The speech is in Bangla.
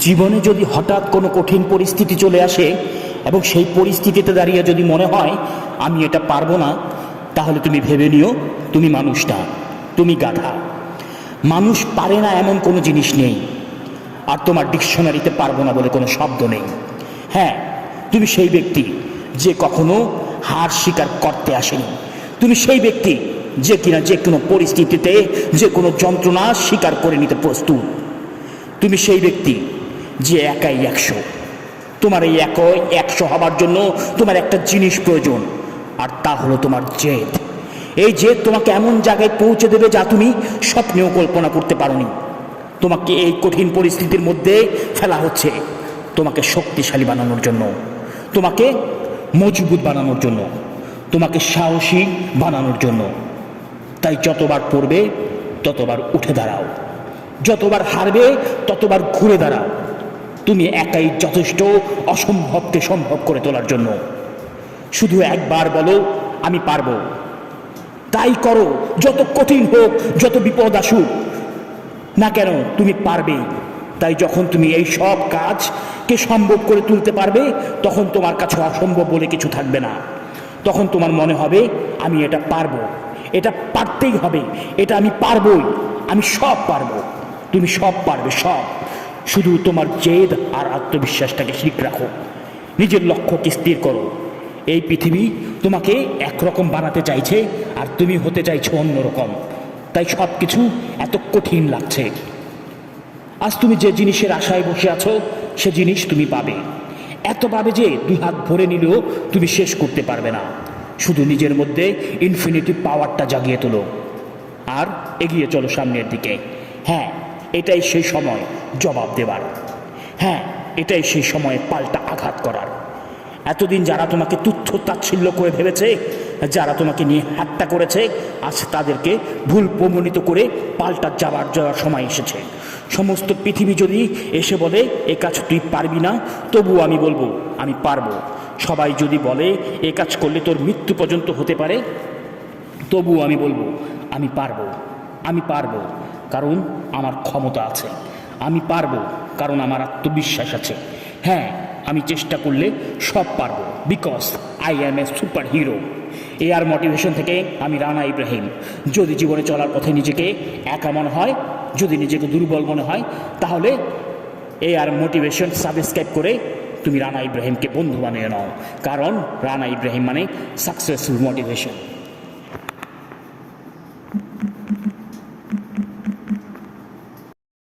জীবনে যদি হঠাৎ কোনো কঠিন পরিস্থিতি চলে আসে এবং সেই পরিস্থিতিতে দাঁড়িয়ে যদি মনে হয় আমি এটা পারবো না, তাহলে তুমি ভেবে নিও তুমি মানুষ না, তুমি গাধা। মানুষ পারে না এমন কোনো জিনিস নেই, আর তোমার ডিকশনারিতে পারবো না বলে কোনো শব্দ নেই। হ্যাঁ, তুমি সেই ব্যক্তি যে কখনো হার স্বীকার করতে আসেনি। তুমি সেই ব্যক্তি যে কিনা যে কোনো পরিস্থিতিতে যে কোনো যন্ত্রণা স্বীকার করে নিতে প্রস্তুত। তুমি সেই ব্যক্তি যে একাই 100। তোমার এই একাই 100 হবার জন্য তোমার একটা জিনিস প্রয়োজন, আর তা হলো তোমার জেদ। এই জেদ তোমাকে এমন জায়গায় পৌঁছে দেবে যা তুমি স্বপ্নেও কল্পনা করতে পারোনি। তোমাকে এই কঠিন পরিস্থিতির মধ্যে ফেলা হচ্ছে তোমাকে শক্তিশালী বানানোর জন্য, তোমাকে মজবুত বানানোর জন্য, তোমাকে সাহসী বানানোর জন্য। তাই যতবার পড়বে ততবার উঠে দাঁড়াও, যতবার হারবে ততবার ঘুরে দাঁড়াও। তুমি একাই যথেষ্ট অসম্ভবকে সম্ভব করে তোলার জন্য। শুধু একবার বলো আমি পারবো, তাই করো। যত কঠিন হোক, যত বিপদ আসুক না কেন, তুমি পারবেই। তাই যখন তুমি এই সব কাজকে সম্ভব করে তুলতে পারবে, তখন তোমার কাছে অসম্ভব বলে কিছু থাকবে না। তখন তোমার মনে হবে আমি এটা পারবো, এটা পারতেই হবে, এটা আমি পারবই, আমি সব পারবো। তুমি সব পারবে, সব। শুধু তোমার জেদ আর আত্মবিশ্বাসটাকে ঠিক রাখো, নিজের লক্ষ্যকে স্থির করো। এই পৃথিবী তোমাকে একরকম বানাতে চাইছে, আর তুমি হতে চাইছো অন্যরকম। তাই সব কিছু এত কঠিন লাগছে। আজ তুমি যে জিনিসের আশায় বসে আছো, সে জিনিস তুমি পাবে। এত পাবে যে 2 হাত ভরে নিলেও তুমি শেষ করতে পারবে না। শুধু নিজের মধ্যে ইনফিনিটি পাওয়ারটা জাগিয়ে তোলো আর এগিয়ে চলো সামনের দিকে। হ্যাঁ, এটাই সেই সময় জবাব দেবার। হ্যাঁ, এটাই সেই সময় পাল্টা আঘাত করার। এতদিন যারা তোমাকে তুচ্ছ তাচ্ছিল্য করে ভেবেছে, যারা তোমাকে নিয়ে ঠাট্টা করেছে, আজ তাদেরকে ভুল প্রমাণিত করে পাল্টা যাওয়ার সময় এসেছে। সমস্ত পৃথিবী যদি এসে বলে এ কাজ তুই পারবি না, তবুও আমি বলবো আমি পারবো। সবাই যদি বলে এ কাজ করলে তোর মৃত্যু পর্যন্ত হতে পারে, তবুও আমি বলবো আমি পারবো। আমি পারবো কারণ আমার ক্ষমতা আছে, আমি পারবো কারণ আমার আত্মবিশ্বাস আছে। হ্যাঁ, আমি চেষ্টা করলে সব পারবো, because I am A super hero. AR motivation থেকে আমি রানা ইব্রাহিম। যদি জীবনে চলার পথে নিজেকে একা মনে হয়, যদি নিজেকে দুর্বল মনে হয়, তাহলে এআর মোটিভেশন সাবস্ক্রাইব করে তুমি রানা ইব্রাহিমকে বন্ধু বানিয়ে নাও, কারণ রানা ইব্রাহিম মানে সাকসেসফুল মোটিভেশন।